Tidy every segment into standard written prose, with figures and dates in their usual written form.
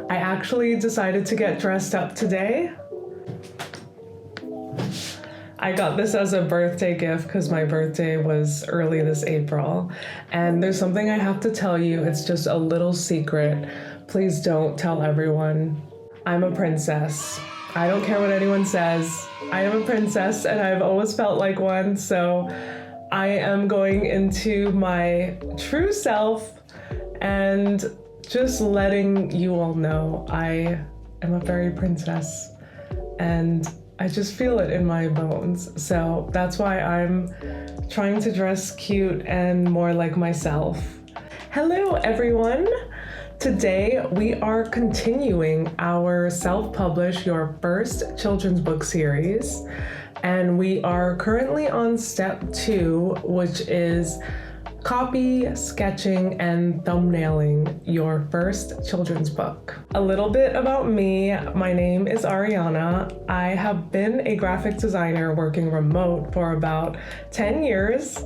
I actually decided to get dressed up today. I got this as a birthday gift because my birthday was early this April. And there's something I have to tell you. It's just a little secret. Please don't tell everyone. I'm a princess. I don't care what anyone says. I am a princess and I've always felt like one. So I am going into my true self and just letting you all know I am a fairy princess and I just feel it in my bones. So that's why I'm trying to dress cute and more like myself. Hello, everyone. Today we are continuing our self-publish your first children's book series. And we are currently on step 2, which is copy, sketching, and thumbnailing your first children's book. A little bit about me. My name is Ariana. I have been a graphic designer working remote for about 10 years.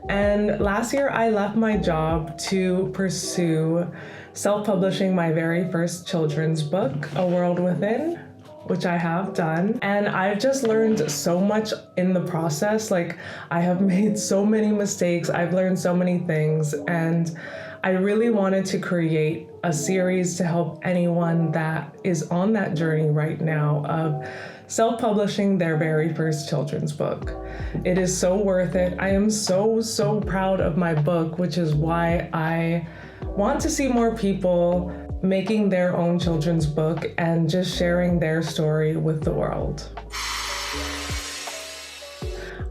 And last year I left my job to pursue self-publishing my very first children's book, A World Within, which I have done. And I've just learned so much in the process. Like, I have made so many mistakes. I've learned so many things. And I really wanted to create a series to help anyone that is on that journey right now of self-publishing their very first children's book. It is so worth it. I am so proud of my book, which is why I want to see more people making their own children's book and just sharing their story with the world.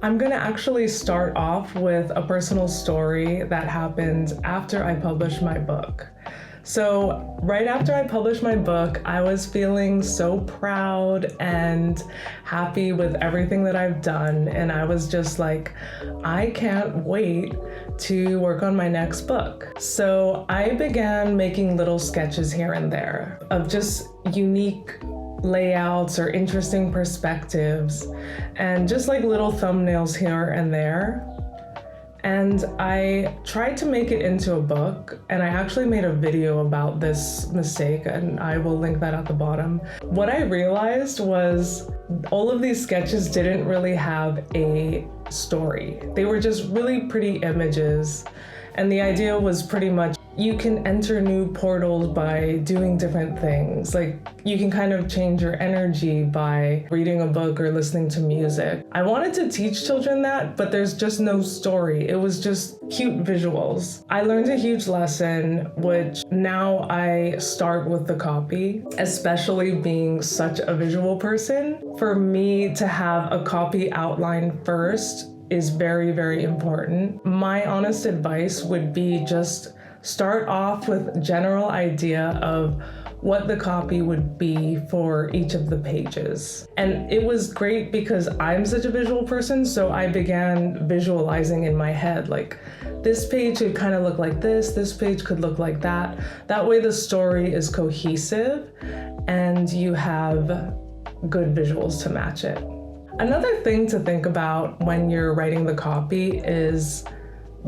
I'm gonna actually start off with a personal story that happened after I published my book. So right after I published my book, I was feeling so proud and happy with everything that I've done. And I was just like, I can't wait to work on my next book. So I began making little sketches here and there of just unique layouts or interesting perspectives and just like little thumbnails here and there. And I tried to make it into a book, and I actually made a video about this mistake, and I will link that at the bottom. What I realized was all of these sketches didn't really have a story. They were just really pretty images, and the idea was pretty much you can enter new portals by doing different things. Like, you can kind of change your energy by reading a book or listening to music. I wanted to teach children that, but there's just no story. It was just cute visuals. I learned a huge lesson, which now I start with the copy, especially being such a visual person. For me to have a copy outline first is very important. My honest advice would be just start off with general idea of what the copy would be for each of the pages. And it was great because I'm such a visual person, so I began visualizing in my head, like, this page could kind of look like this page could look like that. That way the story is cohesive and you have good visuals to match it. Another thing to think about when you're writing the copy is,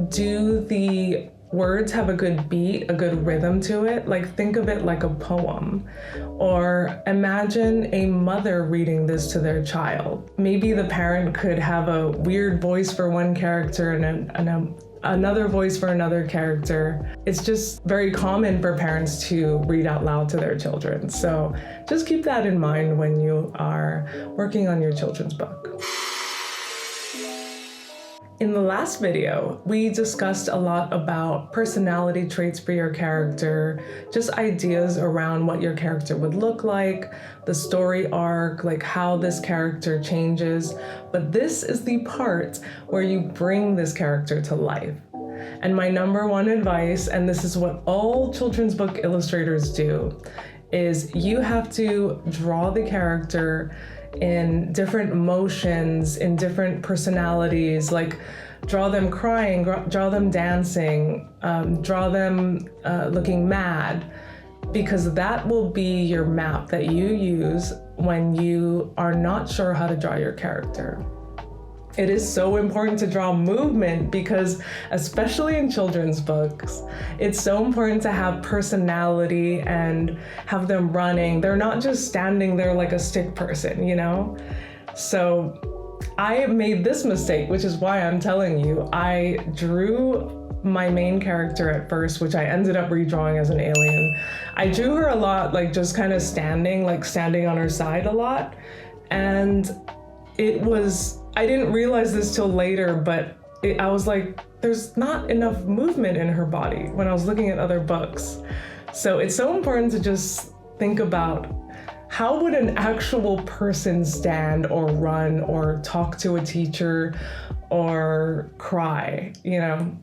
do the words have a good beat, a good rhythm to it? Like, think of it like a poem. Or imagine a mother reading this to their child. Maybe the parent could have a weird voice for one character and another voice for another character. It's just very common for parents to read out loud to their children. So just keep that in mind when you are working on your children's book. In the last video, we discussed a lot about personality traits for your character, just ideas around what your character would look like, the story arc, like how this character changes. But this is the part where you bring this character to life. And my number one advice, and this is what all children's book illustrators do, is you have to draw the character in different emotions, in different personalities, like draw them crying, draw them dancing, draw them looking mad, because that will be your map that you use when you are not sure how to draw your character. It is so important to draw movement because, especially in children's books, it's so important to have personality and have them running. They're not just standing there like a stick person, you know? So I made this mistake, which is why I'm telling you. I drew my main character at first, which I ended up redrawing as an alien. I drew her a lot, like just kind of standing on her side a lot. And I didn't realize this till later, but I was like, there's not enough movement in her body when I was looking at other books. So it's so important to just think about, how would an actual person stand or run or talk to a teacher or cry, you know?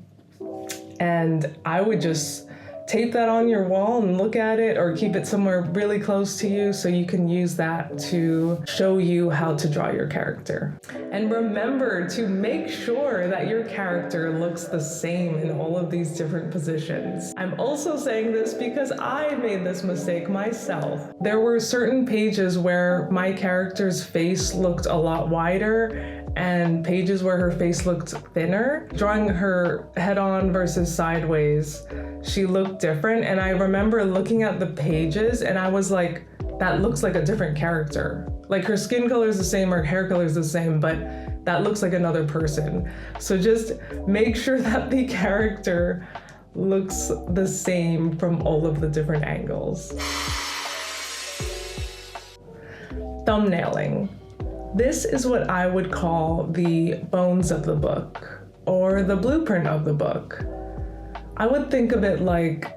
And I would just tape that on your wall and look at it, or keep it somewhere really close to you so you can use that to show you how to draw your character. And remember to make sure that your character looks the same in all of these different positions. I'm also saying this because I made this mistake myself. There were certain pages where my character's face looked a lot wider and pages where her face looked thinner. Drawing her head on versus sideways, she looked different. And I remember looking at the pages and I was like, that looks like a different character. Like her skin color is the same, her hair color is the same, but that looks like another person. So just make sure that the character looks the same from all of the different angles. Thumbnailing. This is what I would call the bones of the book, or the blueprint of the book. I would think of it like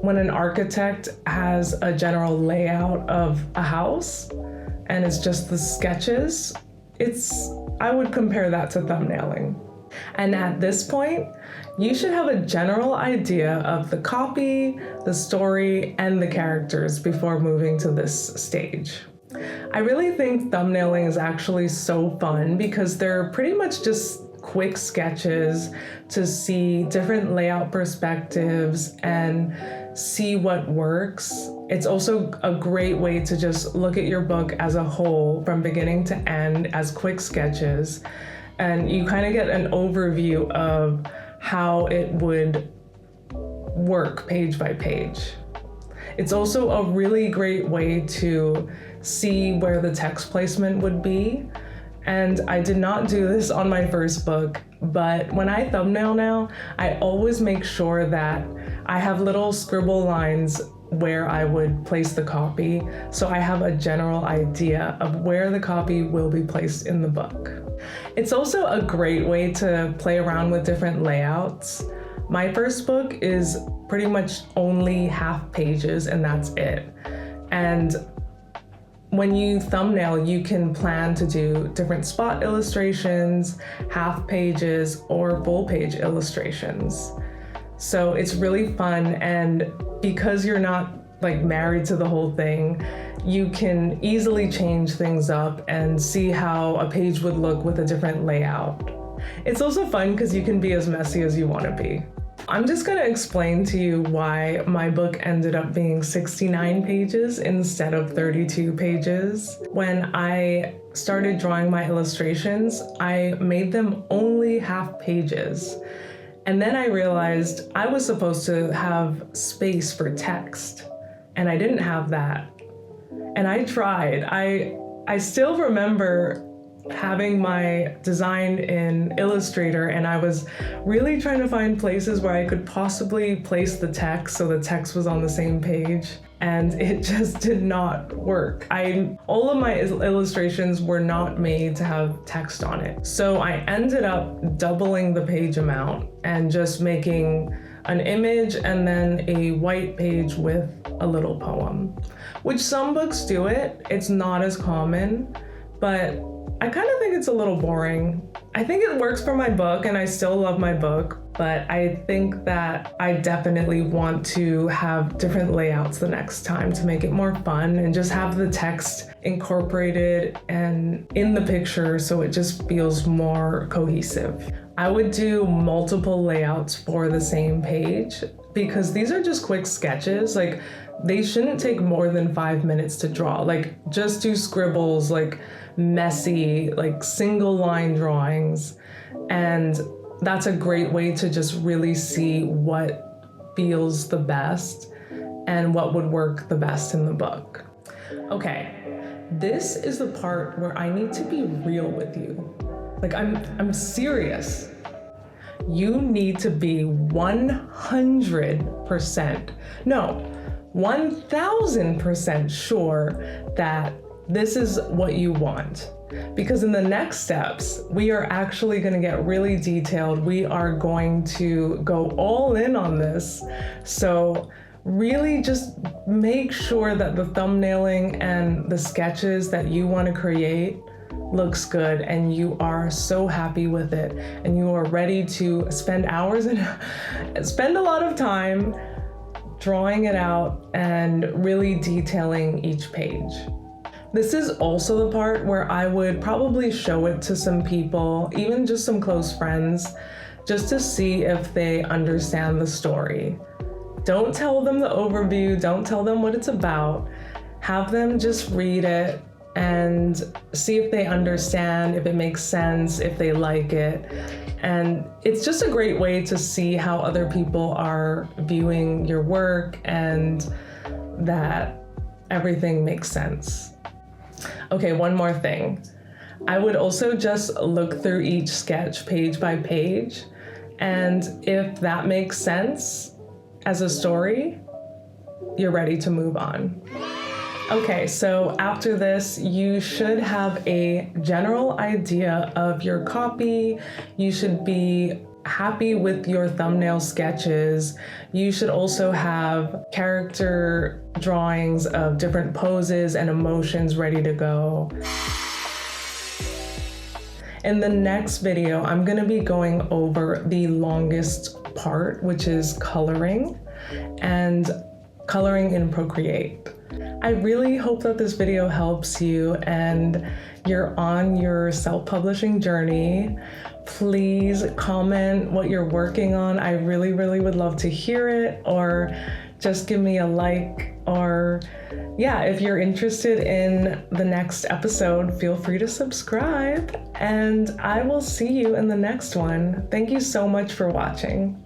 when an architect has a general layout of a house and it's just the sketches. I would compare that to thumbnailing. And at this point, you should have a general idea of the copy, the story, and the characters before moving to this stage. I really think thumbnailing is actually so fun because they're pretty much just quick sketches to see different layout perspectives and see what works. It's also a great way to just look at your book as a whole from beginning to end as quick sketches, and you kind of get an overview of how it would work page by page. It's also a really great way to see where the text placement would be. And I did not do this on my first book, but when I thumbnail now, I always make sure that I have little scribble lines where I would place the copy, so I have a general idea of where the copy will be placed in the book. It's also a great way to play around with different layouts. My first book is pretty much only half pages and that's it. And when you thumbnail, you can plan to do different spot illustrations, half pages, or full page illustrations. So it's really fun, and because you're not like married to the whole thing, you can easily change things up and see how a page would look with a different layout. It's also fun because you can be as messy as you want to be. I'm just going to explain to you why my book ended up being 69 pages instead of 32 pages. When I started drawing my illustrations, I made them only half pages. And then I realized I was supposed to have space for text, and I didn't have that. And I tried. I still remember having my design in Illustrator, and I was really trying to find places where I could possibly place the text so the text was on the same page, and it just did not work. All of my illustrations were not made to have text on it. So I ended up doubling the page amount and just making an image and then a white page with a little poem, which some books do it. It's not as common, but I kind of think it's a little boring. I think it works for my book and I still love my book, but I think that I definitely want to have different layouts the next time to make it more fun and just have the text incorporated and in the picture so it just feels more cohesive. I would do multiple layouts for the same page because these are just quick sketches. Like they shouldn't take more than 5 minutes to draw. Like, just do scribbles, like messy, like single line drawings. And that's a great way to just really see what feels the best and what would work the best in the book. Okay, this is the part where I need to be real with you. Like, I'm serious. You need to be 100%, no, 1000% sure that this is what you want. Because in the next steps, we are actually going to get really detailed. We are going to go all in on this. So really just make sure that the thumbnailing and the sketches that you want to create looks good and you are so happy with it and you are ready to spend hours and spend a lot of time drawing it out and really detailing each page. This is also the part where I would probably show it to some people, even just some close friends, just to see if they understand the story. Don't tell them the overview, don't tell them what it's about. Have them just read it and see if they understand, if it makes sense, if they like it. And it's just a great way to see how other people are viewing your work and that everything makes sense. Okay, one more thing. I would also just look through each sketch page by page, and if that makes sense as a story, you're ready to move on. Okay, so after this, you should have a general idea of your copy. You should be happy with your thumbnail sketches. You should also have character drawings of different poses and emotions ready to go. In the next video, I'm gonna be going over the longest part, which is coloring and coloring in Procreate. I really hope that this video helps you and you're on your self-publishing journey. Please comment what you're working on. I really would love to hear it, or just give me a like, or yeah, if you're interested in the next episode, feel free to subscribe, and I will see you in the next one. Thank you so much for watching.